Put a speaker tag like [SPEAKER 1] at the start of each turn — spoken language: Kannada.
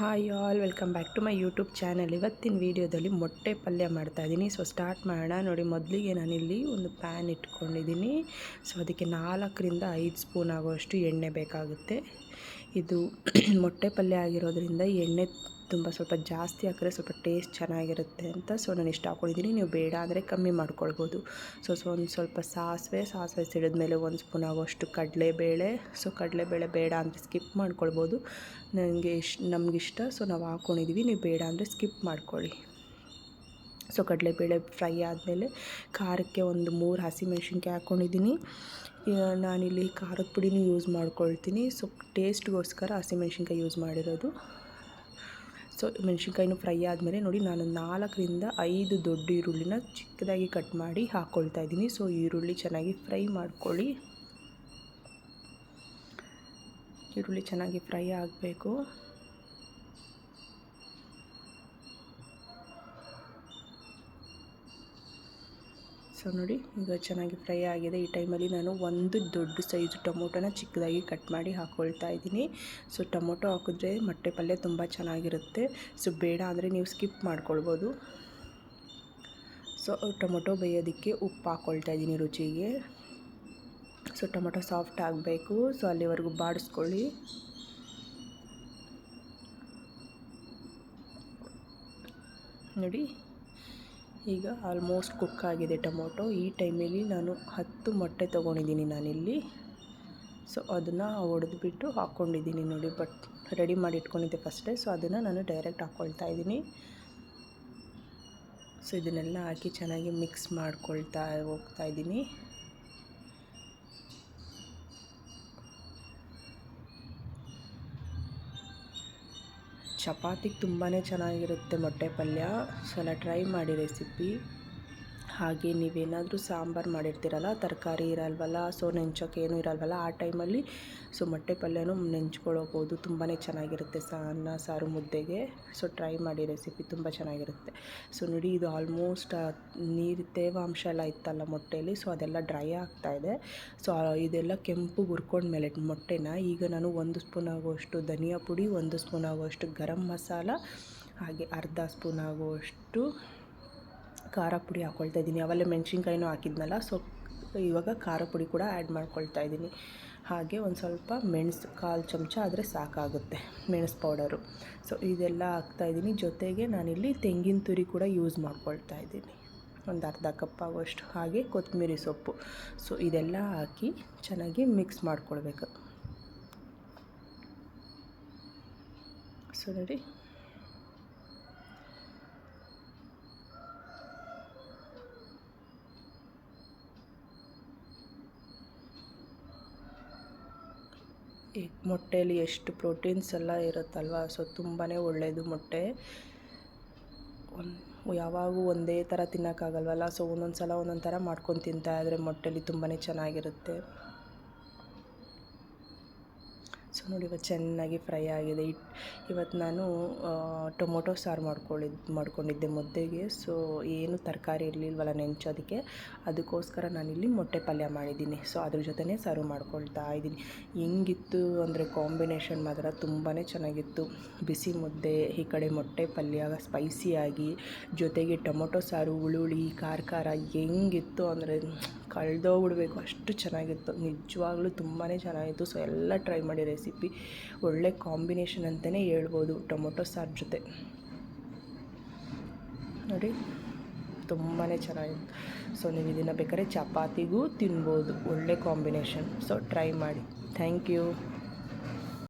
[SPEAKER 1] Hi all, welcome back to my YouTube channel. ಇವತ್ತಿನ ವೀಡಿಯೋದಲ್ಲಿ ಮೊಟ್ಟೆ ಪಲ್ಯ ಮಾಡ್ತಾಯಿದ್ದೀನಿ. ಸೊ ಸ್ಟಾರ್ಟ್ ಮಾಡೋಣ. ನೋಡಿ, ಮೊದಲಿಗೆ ನಾನಿಲ್ಲಿ ಒಂದು ಪ್ಯಾನ್ ಇಟ್ಕೊಂಡಿದ್ದೀನಿ. ಸೊ ಅದಕ್ಕೆ 4ರಿಂದ 5 ಸ್ಪೂನ್ ಆಗುವಷ್ಟು ಎಣ್ಣೆ ಬೇಕಾಗುತ್ತೆ. ಇದು ಮೊಟ್ಟೆ ಪಲ್ಯ ಆಗಿರೋದ್ರಿಂದ ಎಣ್ಣೆ ಸ್ವಲ್ಪ ಜಾಸ್ತಿ ಹಾಕಿದ್ರೆ ಸ್ವಲ್ಪ ಟೇಸ್ಟ್ ಚೆನ್ನಾಗಿರುತ್ತೆ ಅಂತ ಸೊ ನಾನು ಇಷ್ಟು ಹಾಕ್ಕೊಂಡಿದ್ದೀನಿ. ನೀವು ಬೇಡ ಅಂದರೆ ಕಮ್ಮಿ ಮಾಡ್ಕೊಳ್ಬೋದು. ಸೊ ಒಂದು ಸ್ವಲ್ಪ ಸಾಸಿವೆ ಸಿಡಿದ್ಮೇಲೆ 1 ಸ್ಪೂನ್ ಆಗುವಷ್ಟು ಕಡಲೆಬೇಳೆ. ಸೊ ಕಡಲೆಬೇಳೆ ಬೇಡ ಅಂದರೆ ಸ್ಕಿಪ್ ಮಾಡ್ಕೊಳ್ಬೋದು. ನಮಗಿಷ್ಟ ಸೊ ನಾವು ಹಾಕ್ಕೊಂಡಿದ್ದೀವಿ. ನೀವು ಬೇಡ ಅಂದರೆ ಸ್ಕಿಪ್ ಮಾಡ್ಕೊಳ್ಳಿ. ಸೊ ಕಡಲೆಬೇಳೆ ಫ್ರೈ ಆದಮೇಲೆ ಖಾರಕ್ಕೆ ಒಂದು 3 ಹಸಿಮೆಣ್ಸಿನ್ಕಾಯಿ ಹಾಕ್ಕೊಂಡಿದ್ದೀನಿ. ನಾನಿಲ್ಲಿ ಖಾರದ ಪುಡಿನೂ ಯೂಸ್ ಮಾಡ್ಕೊಳ್ತೀನಿ. ಸೊ ಟೇಸ್ಟ್ಗೋಸ್ಕರ ಹಸಿಮೆಣ್ಸಿನ್ಕಾಯಿ ಯೂಸ್ ಮಾಡಿರೋದು. ಸೊ ಮೆಣಸಿನ್ಕಾಯಿನೂ ಫ್ರೈ ಆದಮೇಲೆ ನೋಡಿ, ನಾನು 4ರಿಂದ 5 ದೊಡ್ಡ ಈರುಳ್ಳಿನ ಚಿಕ್ಕದಾಗಿ ಕಟ್ ಮಾಡಿ ಹಾಕ್ಕೊಳ್ತಾ ಇದ್ದೀನಿ. ಸೊ ಈರುಳ್ಳಿ ಚೆನ್ನಾಗಿ ಫ್ರೈ ಮಾಡ್ಕೊಳ್ಳಿ. ಈರುಳ್ಳಿ ಚೆನ್ನಾಗಿ ಫ್ರೈ ಆಗಬೇಕು. ಸೊ ನೋಡಿ, ಈಗ ಚೆನ್ನಾಗಿ ಫ್ರೈ ಆಗಿದೆ. ಈ ಟೈಮಲ್ಲಿ ನಾನು ಒಂದು ದೊಡ್ಡ ಸೈಜು ಟೊಮೊಟೊನ ಚಿಕ್ಕದಾಗಿ ಕಟ್ ಮಾಡಿ ಹಾಕ್ಕೊಳ್ತಾ ಇದ್ದೀನಿ. ಸೊ ಟೊಮೊಟೊ ಹಾಕಿದ್ರೆ ಮೊಟ್ಟೆ ಪಲ್ಯ ತುಂಬ ಚೆನ್ನಾಗಿರುತ್ತೆ. ಸೊ ಬೇಡ ಅಂದರೆ ನೀವು ಸ್ಕಿಪ್ ಮಾಡ್ಕೊಳ್ಬೋದು. ಸೊ ಟೊಮೊಟೊ ಬೇಯೋದಕ್ಕೆ ಉಪ್ಪು ಹಾಕ್ಕೊಳ್ತಾ ಇದ್ದೀನಿ ರುಚಿಗೆ. ಸೊ ಟೊಮೊಟೊ ಸಾಫ್ಟ್ ಆಗಬೇಕು. ಸೊ ಅಲ್ಲಿವರೆಗೂ ಬಾಡಿಸ್ಕೊಳ್ಳಿ. ನೋಡಿ, ಈಗ ಆಲ್ಮೋಸ್ಟ್ ಕುಕ್ ಆಗಿದೆ ಟೊಮೊಟೊ. ಈ ಟೈಮಲ್ಲಿ ನಾನು 10 ಮೊಟ್ಟೆ ತೊಗೊಂಡಿದ್ದೀನಿ ನಾನಿಲ್ಲಿ. ಸೊ ಅದನ್ನು ಒಡೆದ್ಬಿಟ್ಟು ಹಾಕ್ಕೊಂಡಿದ್ದೀನಿ ನೋಡಿ. ಬಟ್ ರೆಡಿ ಮಾಡಿ ಇಟ್ಕೊಂಡಿದ್ದೆ ಫಸ್ಟೇ. ಸೊ ಅದನ್ನು ನಾನು ಡೈರೆಕ್ಟ್ ಹಾಕ್ಕೊಳ್ತಾ ಇದ್ದೀನಿ. ಸೊ ಇದನ್ನೆಲ್ಲ ಹಾಕಿ ಚೆನ್ನಾಗಿ ಮಿಕ್ಸ್ ಮಾಡ್ಕೊಳ್ತಾ ಹೋಗ್ತಾ ಇದ್ದೀನಿ. ಚಪಾತಿಗೆ ತುಂಬಾ ಚೆನ್ನಾಗಿರುತ್ತೆ ಮೊಟ್ಟೆ ಪಲ್ಯ. ಸೊ ಎಲ್ಲ ಟ್ರೈ ಮಾಡಿ ರೆಸಿಪಿ. ಹಾಗೆ ನೀವೇನಾದರೂ ಸಾಂಬಾರು ಮಾಡಿರ್ತೀರಲ್ಲ, ತರಕಾರಿ ಇರಲ್ವಲ್ಲ, ಸೊ ನೆಂಚೋಕೆ ಏನೂ ಇರಲ್ವಲ್ಲ, ಆ ಟೈಮಲ್ಲಿ ಸೊ ಮೊಟ್ಟೆ ಪಲ್ಯನೂ ನೆಂಚ್ಕೊಳ್ಳೋಬೋದು. ತುಂಬಾ ಚೆನ್ನಾಗಿರುತ್ತೆ ಅನ್ನ ಸಾರು ಮುದ್ದೆಗೆ. ಸೊ ಟ್ರೈ ಮಾಡಿ ರೆಸಿಪಿ, ತುಂಬ ಚೆನ್ನಾಗಿರುತ್ತೆ. ಸೊ ನೋಡಿ, ಇದು ಆಲ್ಮೋಸ್ಟ್ ನೀರು ತೇವಾಂಶ ಎಲ್ಲ ಇತ್ತಲ್ಲ ಮೊಟ್ಟೆಯಲ್ಲಿ, ಸೊ ಅದೆಲ್ಲ ಡ್ರೈ ಆಗ್ತಾಯಿದೆ. ಸೊ ಇದೆಲ್ಲ ಕೆಂಪು ಹುರ್ಕೊಂಡ್ಮೇಲೆ ಮೊಟ್ಟೆನ ಈಗ ನಾನು 1 ಸ್ಪೂನ್ ಆಗುವಷ್ಟು ಧನಿಯಾ ಪುಡಿ, 1 ಸ್ಪೂನ್ ಆಗುವಷ್ಟು ಗರಂ ಮಸಾಲ, ಹಾಗೆ ಅರ್ಧ ಸ್ಪೂನ್ ಆಗುವಷ್ಟು ಖಾರ ಪುಡಿ ಹಾಕ್ಕೊಳ್ತಾ ಇದ್ದೀನಿ. ಆಮೇಲೆ ಮೆಣಸಿನ್ಕಾಯಿನೂ ಹಾಕಿದ್ನಲ್ಲ, ಸೊ ಇವಾಗ ಖಾರ ಪುಡಿ ಕೂಡ ಆ್ಯಡ್ ಮಾಡ್ಕೊಳ್ತಾ ಇದ್ದೀನಿ. ಹಾಗೆ ಒಂದು ಸ್ವಲ್ಪ ಮೆಣಸು, 1/4 ಚಮಚ ಆದರೆ ಸಾಕಾಗುತ್ತೆ ಮೆಣಸು ಪೌಡರು. ಸೊ ಇದೆಲ್ಲ ಹಾಕ್ತಾಯಿದ್ದೀನಿ. ಜೊತೆಗೆ ನಾನಿಲ್ಲಿ ತೆಂಗಿನ ತುರಿ ಕೂಡ ಯೂಸ್ ಮಾಡ್ಕೊಳ್ತಾ ಇದ್ದೀನಿ, ಒಂದು ಅರ್ಧ ಕಪ್ ಆಗುವಷ್ಟು. ಹಾಗೆ ಕೊತ್ತಂಬರಿ ಸೊಪ್ಪು. ಸೊ ಇದೆಲ್ಲ ಹಾಕಿ ಚೆನ್ನಾಗಿ ಮಿಕ್ಸ್ ಮಾಡ್ಕೊಳ್ಬೇಕು. ಸೊ ನೋಡಿ, ಈ ಮೊಟ್ಟೆಯಲ್ಲಿ ಎಷ್ಟು ಪ್ರೋಟೀನ್ಸ್ ಎಲ್ಲ ಇರುತ್ತಲ್ವ. ಸೊ ತುಂಬಾ ಒಳ್ಳೆಯದು ಮೊಟ್ಟೆ. ಯಾವಾಗೂ ಒಂದೇ ಥರ ತಿನ್ನೋಕ್ಕಾಗಲ್ವಲ್ಲ. ಸೊ ಒಂದೊಂದು ಸಲ ಒಂದೊಂದು ಥರ ಮಾಡ್ಕೊಂಡು ತಿಂತಾಯಿದ್ರೆ ಮೊಟ್ಟೆಲಿ ತುಂಬಾ ಚೆನ್ನಾಗಿರುತ್ತೆ. ಸೊ ನೋಡಿ, ಇವತ್ತು ಚೆನ್ನಾಗಿ ಫ್ರೈ ಆಗಿದೆ. ಇವತ್ತು ನಾನು ಟೊಮೊಟೊ ಸಾರು ಮಾಡ್ಕೊಂಡಿದ್ದೆ ಮುದ್ದೆಗೆ. ಸೊ ಏನು ತರಕಾರಿ ಇರಲಿಲ್ವಲ್ಲ ನೆಂಚೋದಕ್ಕೆ, ಅದಕ್ಕೋಸ್ಕರ ನಾನಿಲ್ಲಿ ಮೊಟ್ಟೆ ಪಲ್ಯ ಮಾಡಿದ್ದೀನಿ. ಸೊ ಅದ್ರ ಜೊತೆನೇ ಸರ್ವ್ ಮಾಡ್ಕೊಳ್ತಾ ಇದ್ದೀನಿ. ಹೆಂಗಿತ್ತು ಅಂದರೆ ಕಾಂಬಿನೇಷನ್ ಮಾತ್ರ ತುಂಬಾ ಚೆನ್ನಾಗಿತ್ತು. ಬಿಸಿ ಮುದ್ದೆ, ಈ ಕಡೆ ಮೊಟ್ಟೆ ಪಲ್ಯ ಸ್ಪೈಸಿಯಾಗಿ, ಜೊತೆಗೆ ಟೊಮೊಟೊ ಸಾರು ಹುಳುಳಿ ಖಾರ ಹೆಂಗಿತ್ತು ಅಂದರೆ ಕಳೆದೋಗ್ಬಿಡ್ಬೇಕು, ಅಷ್ಟು ಚೆನ್ನಾಗಿತ್ತು. ನಿಜವಾಗ್ಲೂ ತುಂಬಾ ಚೆನ್ನಾಗಿತ್ತು. ಸೊ ಎಲ್ಲ ಟ್ರೈ ಮಾಡಿ ರೆಸಿಪಿ. ಒಳ್ಳೆ ಕಾಂಬಿನೇಷನ್ ಅಂತಲೇ ಹೇಳ್ಬೋದು ಟೊಮೊಟೊ ಸಾರು ಜೊತೆ. ನೋಡಿ, ತುಂಬಾ ಚೆನ್ನಾಗಿತ್ತು. ಸೊ ನೀವು ಇದನ್ನು ಬೇಕಾದ್ರೆ ಚಪಾತಿಗೂ ತಿನ್ಬೋದು, ಒಳ್ಳೆ ಕಾಂಬಿನೇಷನ್. ಸೊ ಟ್ರೈ ಮಾಡಿ. Thank you.